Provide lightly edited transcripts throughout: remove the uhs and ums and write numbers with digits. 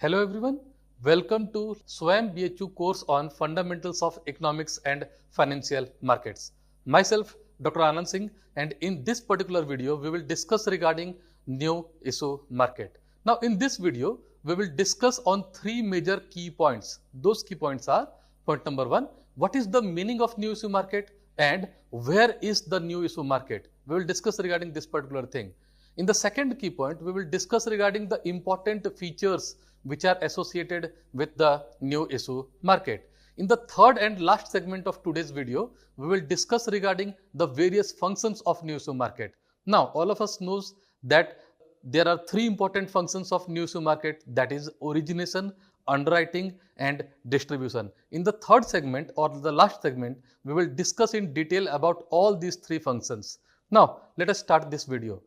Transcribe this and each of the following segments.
Hello everyone, welcome to SWAYAM BHU course on Fundamentals of Economics and Financial Markets. Myself, Dr. Anand Singh, and in this particular video, we will discuss regarding new issue market. Now, in this video, we will discuss on three major key points. Those key points are: point number one, what is the meaning of new issue market and where is the new issue market? We will discuss regarding this particular thing. In the second key point, we will discuss regarding the important features which are associated with the new issue market. In the third and last segment of today's video, we will discuss regarding the various functions of new issue market. Now, all of us knows that there are three important functions of new issue market, that is origination, underwriting and distribution. In the third segment or the last segment, we will discuss in detail about all these three functions. Now, let us start this video.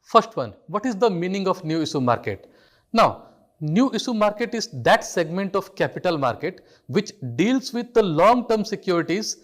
First one, what is the meaning of new issue market? Now, new issue market is that segment of capital market which deals with the long-term securities,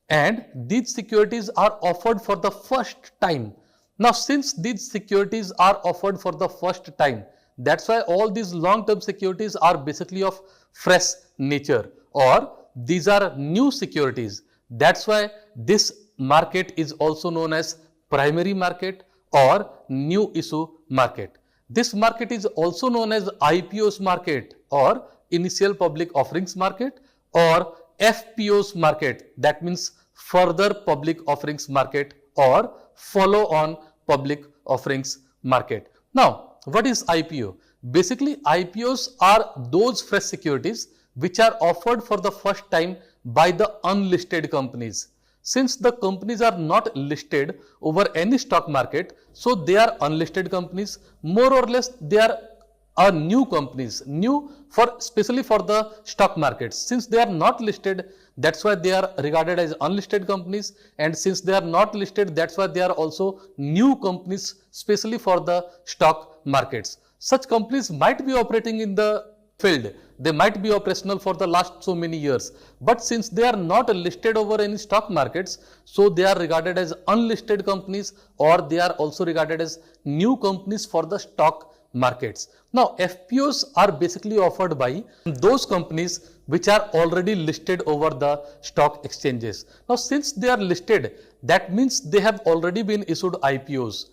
and these securities are offered for the first time. Now, since these securities are offered for the first time, that's why all these long-term securities are basically of fresh nature, or these are new securities. That's why this market is also known as primary market or new issue market. This market is also known as IPOs market or initial public offerings market, or FPOs market, that means further public offerings market or follow on public offerings market. Now, what is IPO? Basically, IPOs are those fresh securities which are offered for the first time by the unlisted companies. Since the companies are not listed over any stock market, so they are unlisted companies. More or less, they are new companies, new for especially for the stock markets. Since they are not listed, that's why they are regarded as unlisted companies. And since they are not listed, that's why they are also new companies, especially for the stock markets. Such companies might be operating in the field. They might be operational for the last so many years, but since they are not listed over any stock markets, so they are regarded as unlisted companies, or they are also regarded as new companies for the stock markets. Now, FPOs are basically offered by those companies which are already listed over the stock exchanges. Now, since they are listed, that means they have already been issued IPOs.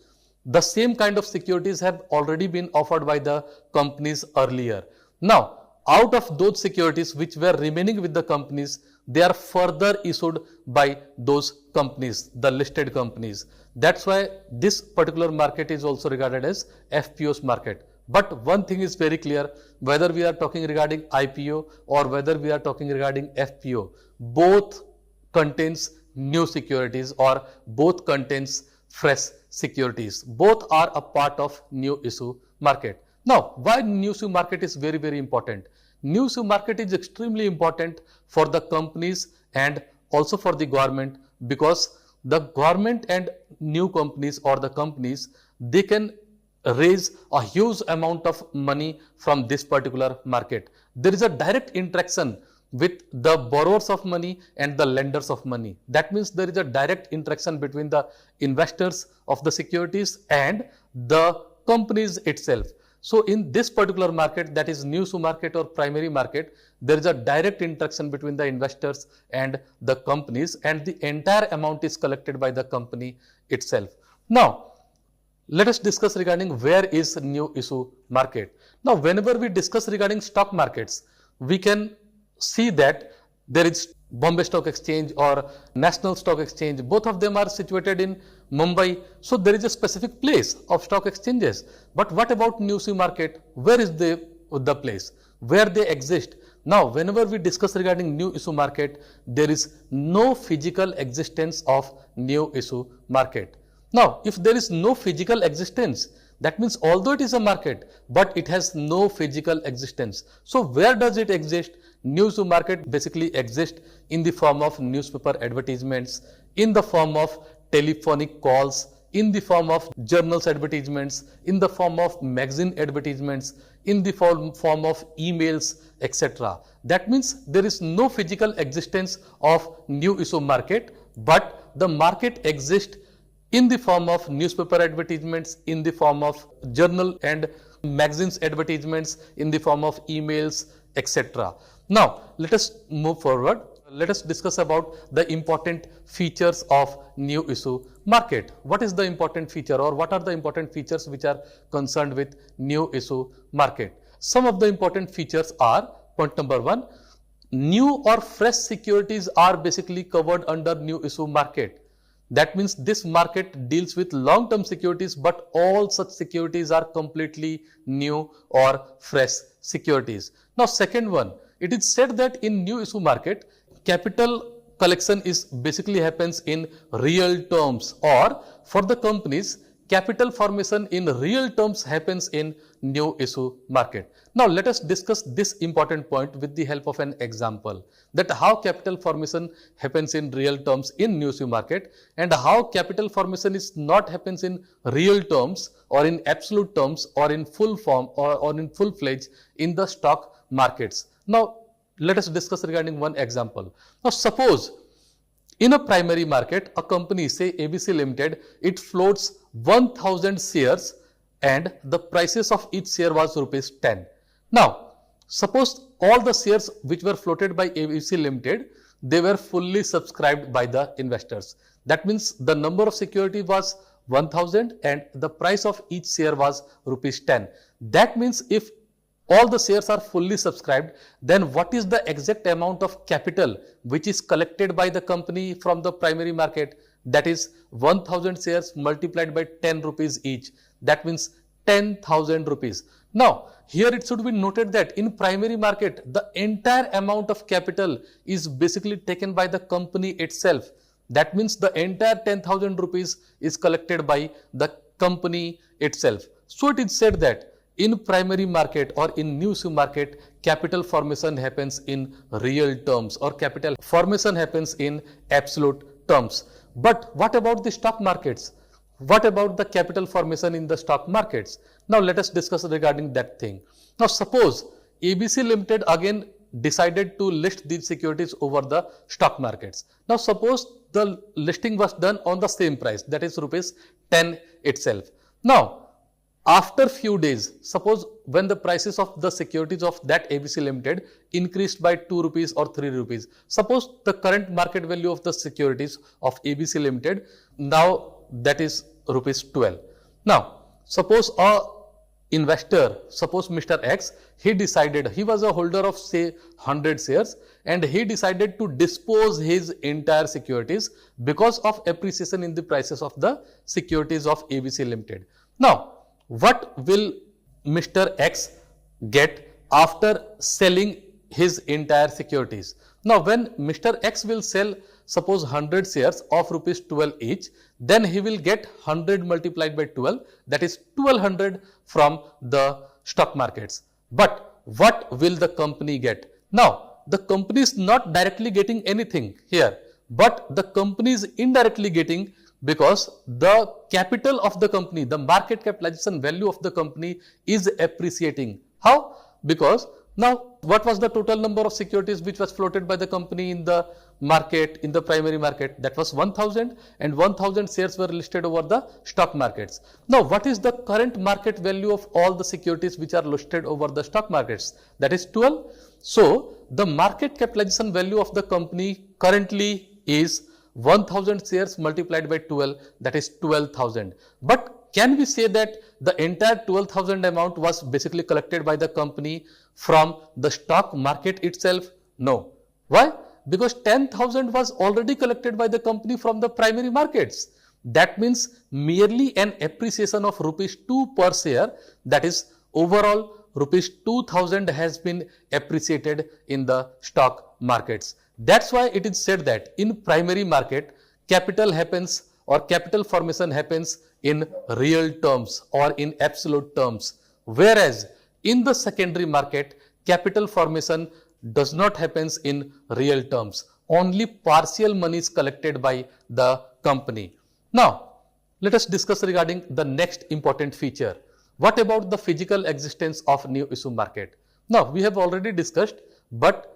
The same kind of securities have already been offered by the companies earlier. Now, out of those securities which were remaining with the companies, they are further issued by those companies, the listed companies. That's why this particular market is also regarded as FPOs market. But one thing is very clear, whether we are talking regarding IPO or whether we are talking regarding FPO, both contains new securities or both contains fresh securities. Both are a part of new issue market. Now, why new issue market is very, very important? New issue market is extremely important for the companies and also for the government, because the government and new companies or the companies, they can raise a huge amount of money from this particular market. There is a direct interaction with the borrowers of money and the lenders of money. That means there is a direct interaction between the investors of the securities and the companies itself. So, in this particular market, that is new issue market or primary market, there is a direct interaction between the investors and the companies, and the entire amount is collected by the company itself. Now, let us discuss regarding where is new issue market. Now, whenever we discuss regarding stock markets, we can see that there is Bombay Stock Exchange or National Stock Exchange. Both of them are situated in Mumbai. So, there is a specific place of stock exchanges. But what about new issue market? Where is the place? Where they exist? Now, whenever we discuss regarding new issue market, there is no physical existence of new issue market. Now, if there is no physical existence, that means although it is a market, but it has no physical existence. So, where does it exist? New issue market basically exists in the form of newspaper advertisements, in the form of telephonic calls, in the form of journals advertisements, in the form of magazine advertisements, in the form of emails, etc. That means there is no physical existence of new issue market, but the market exists in the form of newspaper advertisements, in the form of journal and magazines advertisements in the form of emails, etc. Now, let us move forward. Let us discuss about the important features of new issue market. What is the important feature, or what are the important features which are concerned with new issue market? Some of the important features are: point number one, new or fresh securities are basically covered under new issue market. That means this market deals with long-term securities, but all such securities are completely new or fresh securities. Now, second one, it is said that in new issue market, capital collection is basically happens in real terms, or for the companies, capital formation in real terms happens in new issue market. Now, let us discuss this important point with the help of an example, that how capital formation happens in real terms in new issue market, and how capital formation is not happens in real terms or in absolute terms or in full form or in full fledged in the stock markets. Now, let us discuss regarding one example. Now, suppose in a primary market, a company, say ABC Limited, it floats 1000 shares and the prices of each share was rupees 10. Now, suppose all the shares which were floated by ABC Limited, they were fully subscribed by the investors. That means the number of security was 1000 and the price of each share was rupees 10. That means if all the shares are fully subscribed, then what is the exact amount of capital which is collected by the company from the primary market? That is 1000 shares multiplied by 10 rupees each. That means 10,000 rupees. Now, here it should be noted that in primary market, the entire amount of capital is basically taken by the company itself. That means the entire 10,000 rupees is collected by the company itself. So it is said that in primary market or in new issue market, capital formation happens in real terms, or capital formation happens in absolute terms. But what about the stock markets? What about the capital formation in the stock markets? Now, let us discuss regarding that thing. Now, suppose ABC Limited again decided to list these securities over the stock markets. Now, suppose the listing was done on the same price, that is rupees 10 itself. Now, after few days, suppose when the prices of the securities of that ABC Limited increased by 2 rupees or 3 rupees, suppose the current market value of the securities of ABC Limited now that is rupees 12. Now, suppose a investor, suppose Mr. X, he decided, he was a holder of say 100 shares and he decided to dispose his entire securities because of appreciation in the prices of the securities of ABC Limited. Now, what will Mr. X get after selling his entire securities? Now, when Mr. X will sell suppose 100 shares of rupees 12 each, then he will get 100 multiplied by 12, that is 1200 from the stock markets. But what will the company get? Now, the company is not directly getting anything here, but the company is indirectly getting, because the capital of the company, the market capitalization value of the company is appreciating. How? Because now, what was the total number of securities which was floated by the company in the market, in the primary market? That was 1000, and 1000 shares were listed over the stock markets. Now, what is the current market value of all the securities which are listed over the stock markets? That is 12. So, the market capitalization value of the company currently is 1000 shares multiplied by 12, that is 12,000. But can we say that the entire 12,000 amount was basically collected by the company from the stock market itself? No. Why? Because 10,000 was already collected by the company from the primary markets. That means merely an appreciation of rupees 2 per share, that is overall rupees 2,000 has been appreciated in the stock markets. That's why it is said that in primary market, capital happens or capital formation happens in real terms or in absolute terms. Whereas in the secondary market, capital formation does not happens in real terms. Only partial money is collected by the company. Now, let us discuss regarding the next important feature. What about the physical existence of new issue market? Now, we have already discussed, but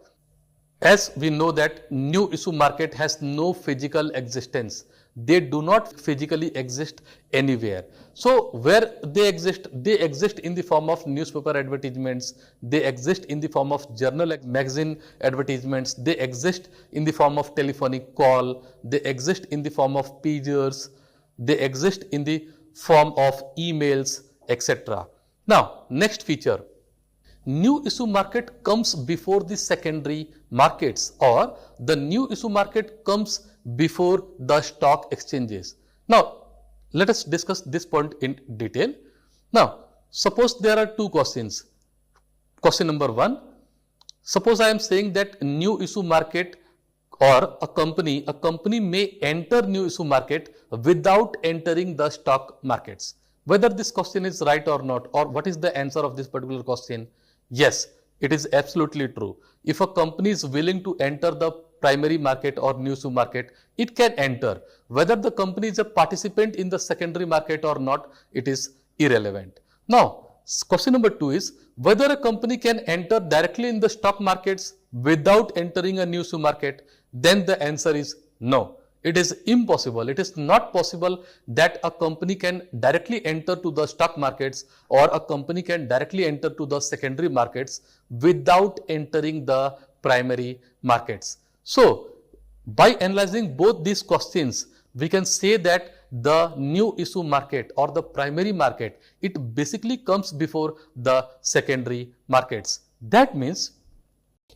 as we know that new issue market has no physical existence. They do not physically exist anywhere. So where they exist in the form of newspaper advertisements, they exist in the form of journal magazine advertisements, they exist in the form of telephonic call, they exist in the form of pagers, they exist in the form of emails, etc. Now, next feature. New issue market comes before the secondary markets, or the new issue market comes before the stock exchanges. Now, let us discuss this point in detail. Now, suppose there are two questions. Question number one, suppose I am saying that new issue market or a company may enter new issue market without entering the stock markets. Whether this question is right or not, or what is the answer of this particular question? Yes, it is absolutely true. If a company is willing to enter the primary market or new issue market, it can enter. Whether the company is a participant in the secondary market or not, it is irrelevant. Now, question number two is whether a company can enter directly in the stock markets without entering a new issue market. Then the answer is no. It is impossible. It is not possible that a company can directly enter to the stock markets or a company can directly enter to the secondary markets without entering the primary markets. So, by analyzing both these questions, we can say that the new issue market or the primary market, it basically comes before the secondary markets. That means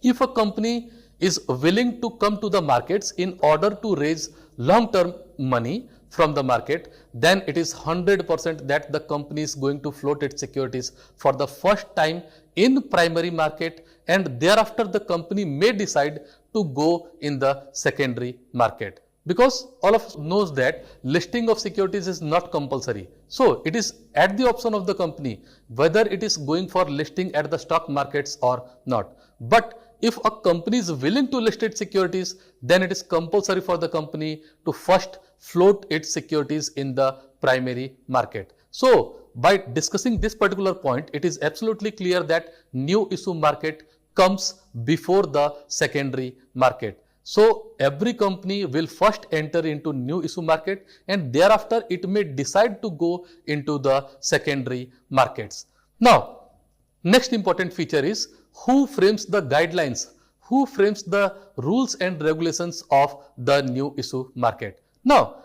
if a company is willing to come to the markets in order to raise long-term money from the market, then it is 100% that the company is going to float its securities for the first time in primary market, and thereafter the company may decide to go in the secondary market. Because all of us knows that listing of securities is not compulsory. So it is at the option of the company whether it is going for listing at the stock markets or not. But if a company is willing to list its securities, then it is compulsory for the company to first float its securities in the primary market. So by discussing this particular point, it is absolutely clear that new issue market comes before the secondary market. So every company will first enter into new issue market and thereafter it may decide to go into the secondary markets. Now, next important feature is who frames the guidelines, who frames the rules and regulations of the new issue market. Now,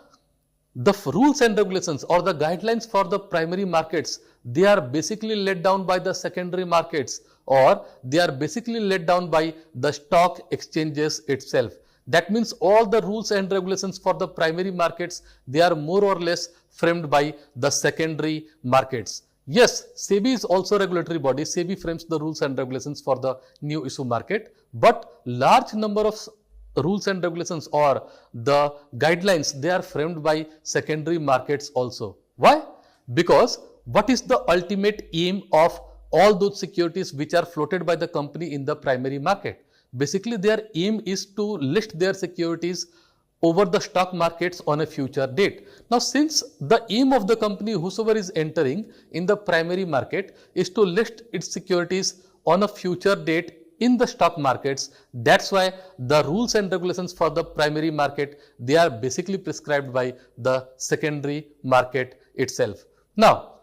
the rules and regulations or the guidelines for the primary markets, they are basically laid down by the secondary markets, or they are basically laid down by the stock exchanges itself. That means all the rules and regulations for the primary markets, they are more or less framed by the secondary markets. Yes, SEBI is also a regulatory body. SEBI frames the rules and regulations for the new issue market, but large number of rules and regulations or the guidelines, they are framed by secondary markets also. Why? Because what is the ultimate aim of all those securities which are floated by the company in the primary market? Basically, their aim is to list their securities over the stock markets on a future date. Now, since the aim of the company, whosoever is entering in the primary market, is to list its securities on a future date in the stock markets, that's why the rules and regulations for the primary market, they are basically prescribed by the secondary market itself. Now,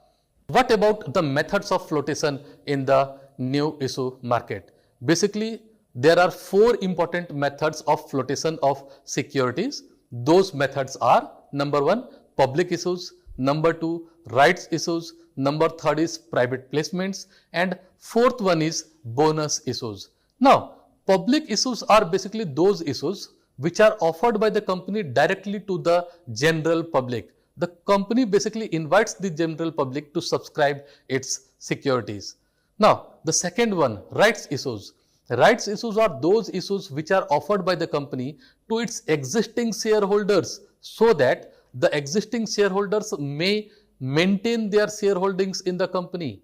what about the methods of flotation in the new issue market? Basically, there are four important methods of flotation of securities. Those methods are: number one, public issues; number two, rights issues; number third is private placements; and fourth one is bonus issues. Now, public issues are basically those issues which are offered by the company directly to the general public. The company basically invites the general public to subscribe its securities. Now, the second one, rights issues. Rights issues are those issues which are offered by the company to its existing shareholders so that the existing shareholders may maintain their shareholdings in the company.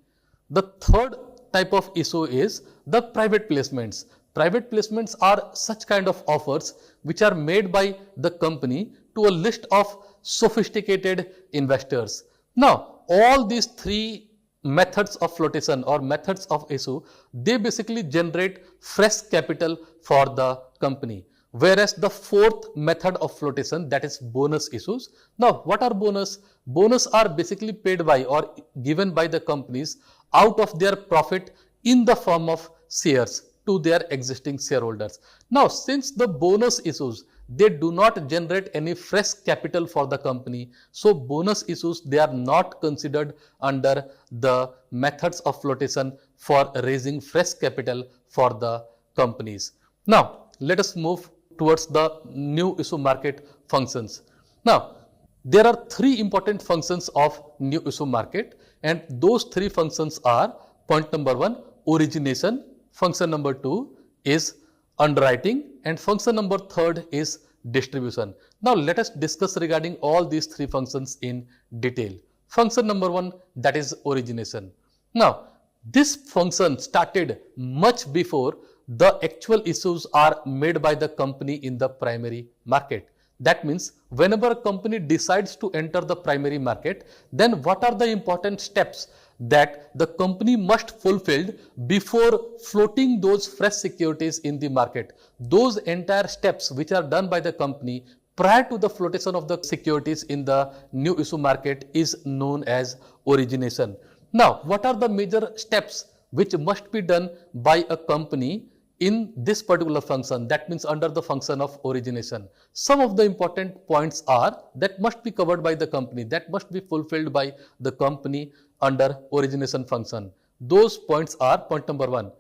The third type of issue is the private placements. Private placements are such kind of offers which are made by the company to a list of sophisticated investors. Now, all these three methods of flotation or methods of issue, they basically generate fresh capital for the company. Whereas the fourth method of flotation, that is bonus issues. Now, what are bonus? Bonus are basically paid by or given by the companies out of their profit in the form of shares to their existing shareholders. Now, since the bonus issues, they do not generate any fresh capital for the company, so bonus issues, they are not considered under the methods of flotation for raising fresh capital for the companies. Now, let us move towards the new issue market functions. Now, there are three important functions of new issue market, and those three functions are: point number one, origination; function number two is underwriting; and function number third is distribution. Now, let us discuss regarding all these three functions in detail. Function number one, that is origination. Now, this function started much before the actual issues are made by the company in the primary market. That means whenever a company decides to enter the primary market, then what are the important steps that the company must fulfill before floating those fresh securities in the market? Those entire steps which are done by the company prior to the flotation of the securities in the new issue market is known as origination. Now, what are the major steps which must be done by a company in this particular function? That means under the function of origination. Some of the important points are that must be covered by the company, that must be fulfilled by the company under origination function. Those points are: point number one,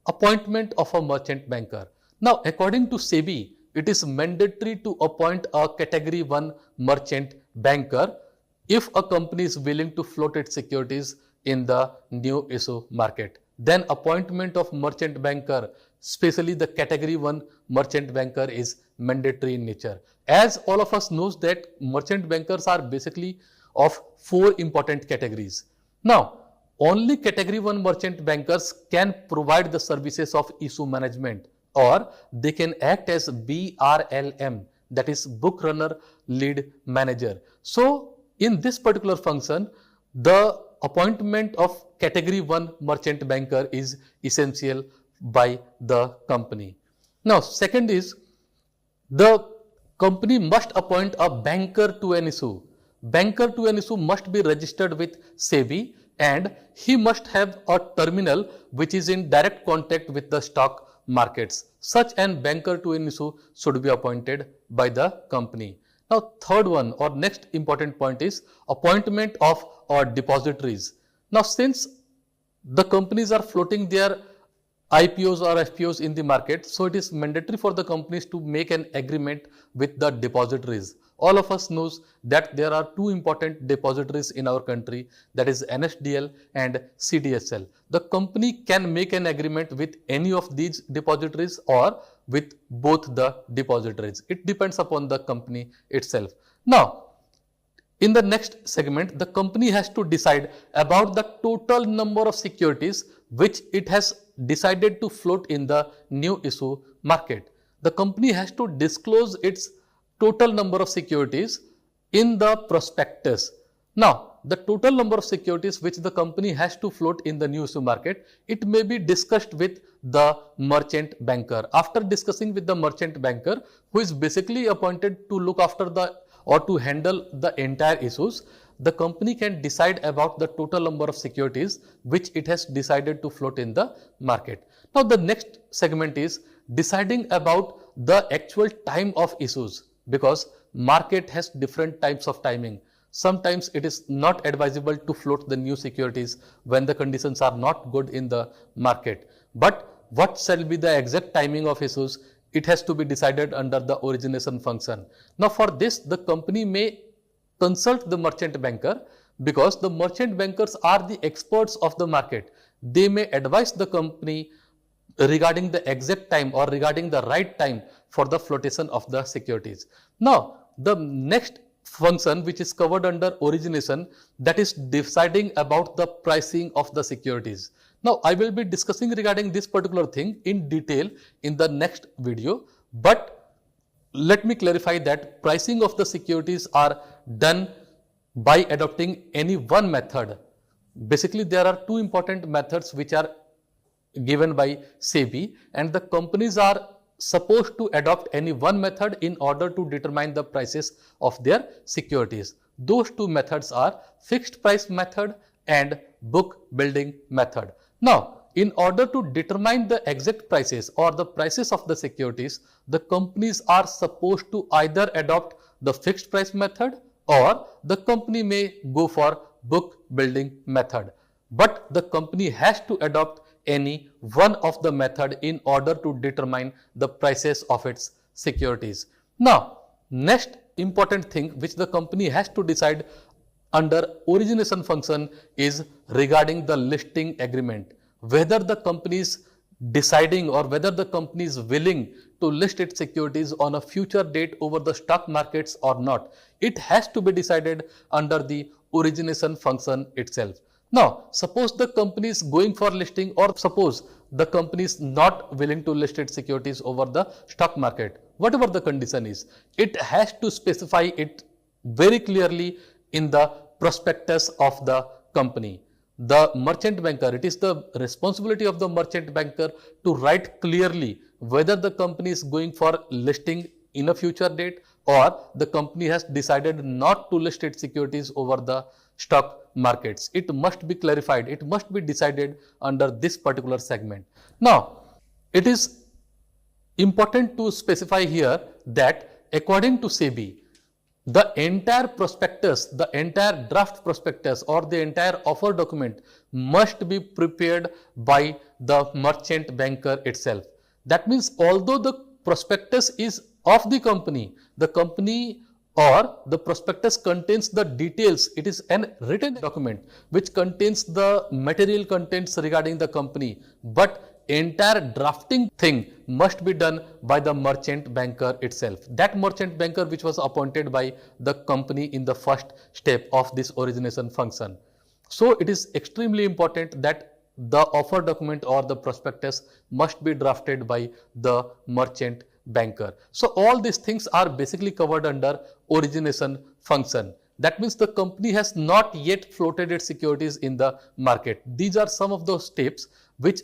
appointment of a merchant banker. Now, according to SEBI, it is mandatory to appoint a category 1 merchant banker if a company is willing to float its securities in the new issue market. Then appointment of merchant banker, especially the category 1 merchant banker, is mandatory in nature. As all of us knows that merchant bankers are basically of 4 important categories. Now, only category 1 merchant bankers can provide the services of issue management, or they can act as BRLM, that is book runner lead manager. So, in this particular function, the appointment of category 1 merchant banker is essential by the company. Now, second is the company must appoint a banker to an issue. Banker to an issue must be registered with SEBI, and he must have a terminal which is in direct contact with the stock markets. Such an banker to an issue should be appointed by the company. Now, third one or next important point is appointment of depositories. Now, since the companies are floating their IPOs or FPOs in the market, so it is mandatory for the companies to make an agreement with the depositories. All of us knows that there are 2 important depositories in our country, that is NSDL and CDSL. The company can make an agreement with any of these depositories or with both the depositories. It depends upon the company itself. Now, in the next segment, the company has to decide about the total number of securities which it has decided to float in the new issue market. The company has to disclose its total number of securities in the prospectus. Now, the total number of securities which the company has to float in the new issue market, it may be discussed with the merchant banker. After discussing with the merchant banker, who is basically appointed to look after the or to handle the entire issues, the company can decide about the total number of securities which it has decided to float in the market. Now, the next segment is deciding about the actual time of issues, because market has different types of timing. Sometimes it is not advisable to float the new securities when the conditions are not good in the market. But what shall be the exact timing of issues? It has to be decided under the origination function. Now, for this, the company may consult the merchant banker, because the merchant bankers are the experts of the market. They may advise the company regarding the exact time or regarding the right time for the flotation of the securities. Now, the next function which is covered under origination, that is deciding about the pricing of the securities. Now, I will be discussing regarding this particular thing in detail in the next video, but let me clarify that pricing of the securities are done by adopting any one method. Basically, there are 2 important methods which are given by SEBI, and the companies are supposed to adopt any one method in order to determine the prices of their securities. Those two methods are fixed price method and book building method. Now, in order to determine the exact prices or the prices of the securities, the companies are supposed to either adopt the fixed price method or the company may go for book building method. But the company has to adopt any one of the method in order to determine the prices of its securities. Now, next important thing which the company has to decide under origination function is regarding the listing agreement. Whether the company is deciding or whether the company is willing to list its securities on a future date over the stock markets or not. It has to be decided under the origination function itself. Now, suppose the company is going for listing or suppose the company is not willing to list its securities over the stock market. Whatever the condition is, it has to specify it very clearly in the prospectus of the company. The merchant banker, it is the responsibility of the merchant banker to write clearly whether the company is going for listing in a future date or the company has decided not to list its securities over the stock markets. It must be clarified. It must be decided under this particular segment. Now, it is important to specify here that according to SEBI, the entire prospectus, the entire draft prospectus or the entire offer document must be prepared by the merchant banker itself. That means although the prospectus is of the company or the prospectus contains the details, it is an written document which contains the material contents regarding the company, but entire drafting thing must be done by the merchant banker itself. That merchant banker which was appointed by the company in the first step of this origination function. So it is extremely important that the offer document or the prospectus must be drafted by the merchant banker. So all these things are basically covered under origination function. That means the company has not yet floated its securities in the market. These are some of those steps which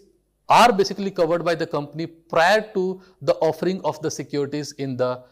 are basically covered by the company prior to the offering of the securities in the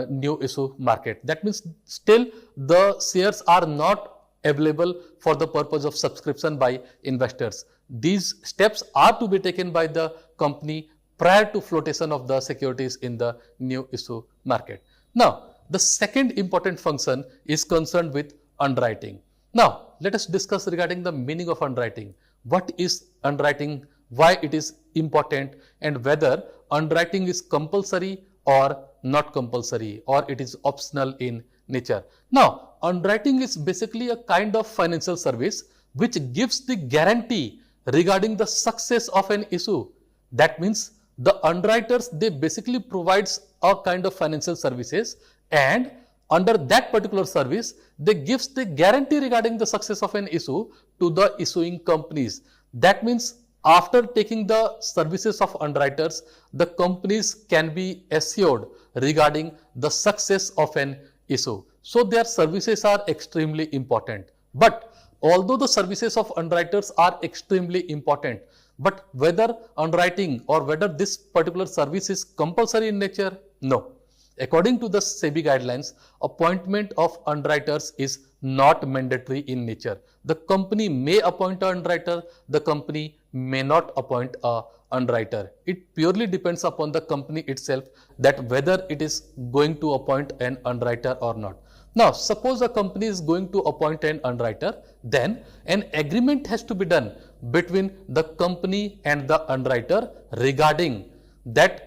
new issue market. That means still the shares are not available for the purpose of subscription by investors. These steps are to be taken by the company prior to flotation of the securities in the new issue market. Now, the second important function is concerned with underwriting. Now, let us discuss regarding the meaning of underwriting. What is underwriting? Why it is important and whether underwriting is compulsory or not compulsory or it is optional in nature. Now, underwriting is basically a kind of financial service which gives the guarantee regarding the success of an issue. That means the underwriters, they basically provides a kind of financial services and under that particular service, they gives the guarantee regarding the success of an issue to the issuing companies. That means after taking the services of underwriters, the companies can be assured regarding the success of an issue. So their services are extremely important. But although the services of underwriters are extremely important, but whether underwriting or whether this particular service is compulsory in nature? No. According to the SEBI guidelines, appointment of underwriters is not mandatory in nature. The company may appoint an underwriter, the company may not appoint an underwriter. It purely depends upon the company itself that whether it is going to appoint an underwriter or not. Now, suppose a company is going to appoint an underwriter, then an agreement has to be done between the company and the underwriter regarding that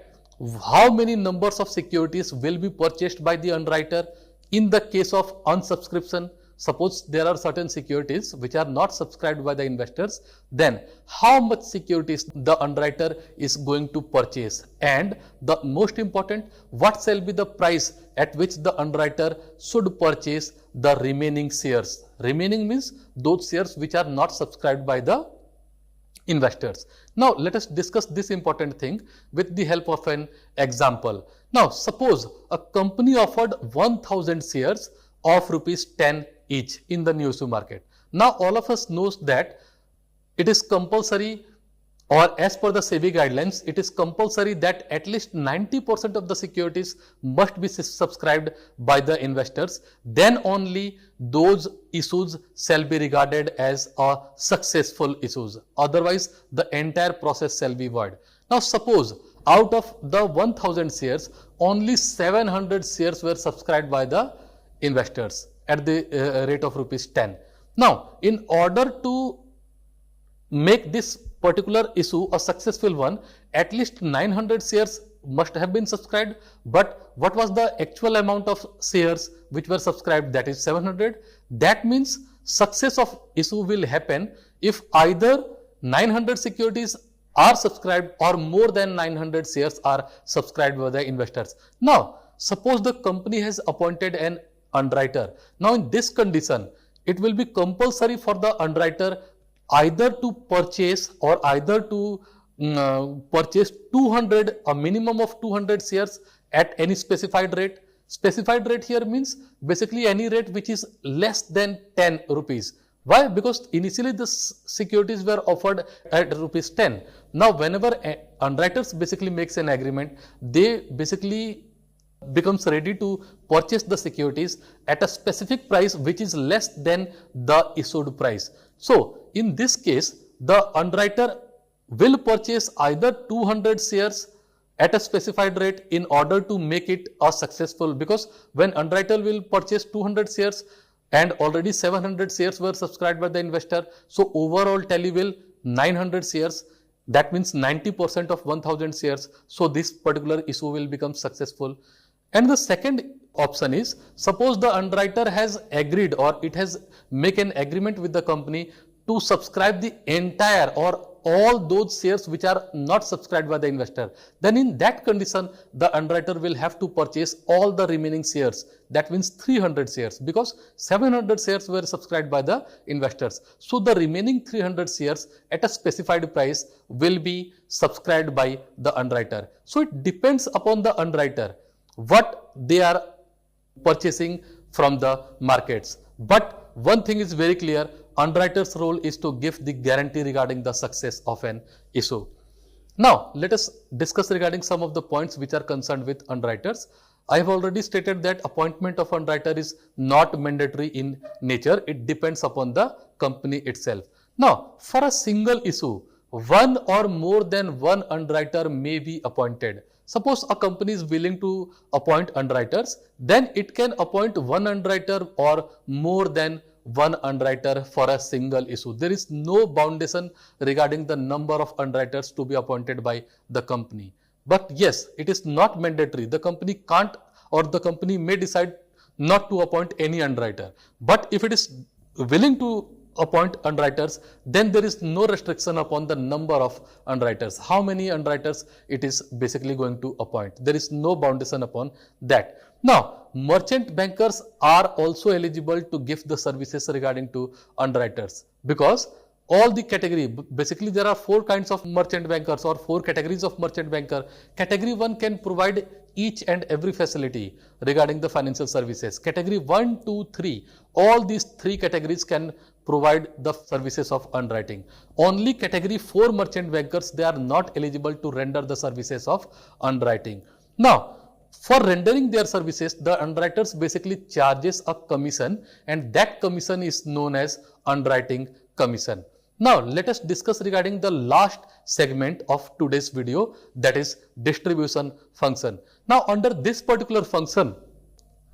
how many numbers of securities will be purchased by the underwriter in the case of unsubscription. Suppose there are certain securities which are not subscribed by the investors, then how much securities the underwriter is going to purchase, and the most important, what shall be the price at which the underwriter should purchase the remaining shares. Remaining means those shares which are not subscribed by the investors. Now, let us discuss this important thing with the help of an example. Now, suppose a company offered 1000 shares of rupees 10 each in the new issue market. Now, all of us knows that it is compulsory or as per the SEBI guidelines, it is compulsory that at least 90% of the securities must be subscribed by the investors. Then only those issues shall be regarded as a successful issues. Otherwise, the entire process shall be void. Now, suppose out of the 1000 shares, only 700 shares were subscribed by the investors at the rate of rupees 10. Now, in order to make this particular issue a successful one, at least 900 shares must have been subscribed. But what was the actual amount of shares which were subscribed? That is 700. That means success of issue will happen if either 900 securities are subscribed or more than 900 shares are subscribed by the investors. Now, suppose the company has appointed an underwriter. Now, in this condition, it will be compulsory for the underwriter either to purchase or either to purchase 200, a minimum of 200 shares at any specified rate. Specified rate here means basically any rate which is less than 10 rupees. Why? Because initially the securities were offered at rupees 10. Now, whenever underwriters basically makes an agreement, they basically becomes ready to purchase the securities at a specific price which is less than the issued price. So, in this case, the underwriter will purchase either 200 shares at a specified rate in order to make it a successful, because when underwriter will purchase 200 shares and already 700 shares were subscribed by the investor, so overall tally will 900 shares, that means 90% of 1000 shares. So, this particular issue will become successful. And the second option is, suppose the underwriter has agreed or it has make an agreement with the company to subscribe the entire or all those shares which are not subscribed by the investor. Then in that condition, the underwriter will have to purchase all the remaining shares. That means 300 shares, because 700 shares were subscribed by the investors. So the remaining 300 shares at a specified price will be subscribed by the underwriter. So it depends upon the underwriter what they are purchasing from the markets. But one thing is very clear, underwriter's role is to give the guarantee regarding the success of an issue. Now, let us discuss regarding some of the points which are concerned with underwriters. I have already stated that appointment of underwriter is not mandatory in nature. It depends upon the company itself. Now, for a single issue, one or more than one underwriter may be appointed. Suppose a company is willing to appoint underwriters, then it can appoint one underwriter or more than one underwriter for a single issue. There is no boundation regarding the number of underwriters to be appointed by the company. But yes, it is not mandatory. The company can't, or the company may decide not to appoint any underwriter. But if it is willing to appoint underwriters, then there is no restriction upon the number of underwriters. How many underwriters it is basically going to appoint. There is no boundation upon that. Now, merchant bankers are also eligible to give the services regarding to underwriters, because all the category, basically there are 4 kinds of merchant bankers or 4 categories of merchant banker. Category 1 can provide each and every facility regarding the financial services. Category 1, 2, 3, all these 3 categories can provide the services of underwriting. Only category 4 merchant bankers, they are not eligible to render the services of underwriting. Now, for rendering their services, the underwriters basically charges a commission, and that commission is known as underwriting commission. Now, let us discuss regarding the last segment of today's video, that is distribution function. Now, under this particular function,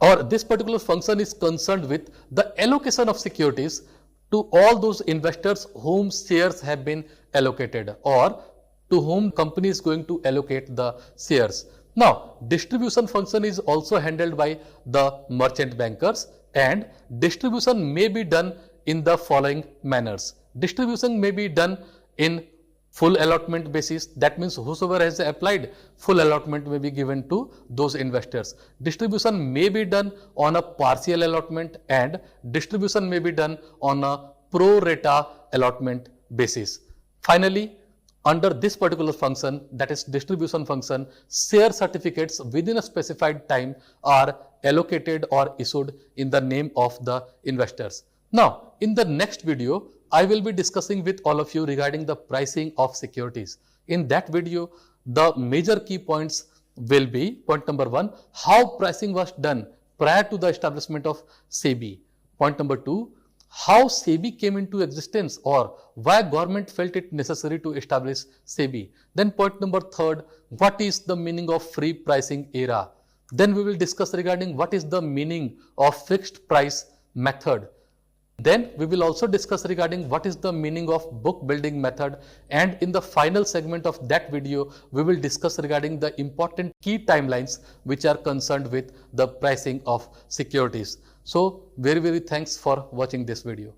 or this particular function is concerned with the allocation of securities to all those investors whom shares have been allocated, or to whom company is going to allocate the shares. Now, distribution function is also handled by the merchant bankers, and distribution may be done in the following manners. Distribution may be done in full allotment basis. That means whosoever has applied, full allotment may be given to those investors. Distribution may be done on a partial allotment, and distribution may be done on a pro rata allotment basis. Finally, under this particular function, that is distribution function, share certificates within a specified time are allocated or issued in the name of the investors. Now, in the next video, I will be discussing with all of you regarding the pricing of securities. In that video, the major key points will be point number 1, how pricing was done prior to the establishment of SEBI. Point number 2, how SEBI came into existence or why government felt it necessary to establish SEBI. Then point number 3, what is the meaning of free pricing era. Then we will discuss regarding what is the meaning of fixed price method. Then we will also discuss regarding what is the meaning of book building method, and in the final segment of that video we will discuss regarding the important key timelines which are concerned with the pricing of securities. So very thanks for watching this video.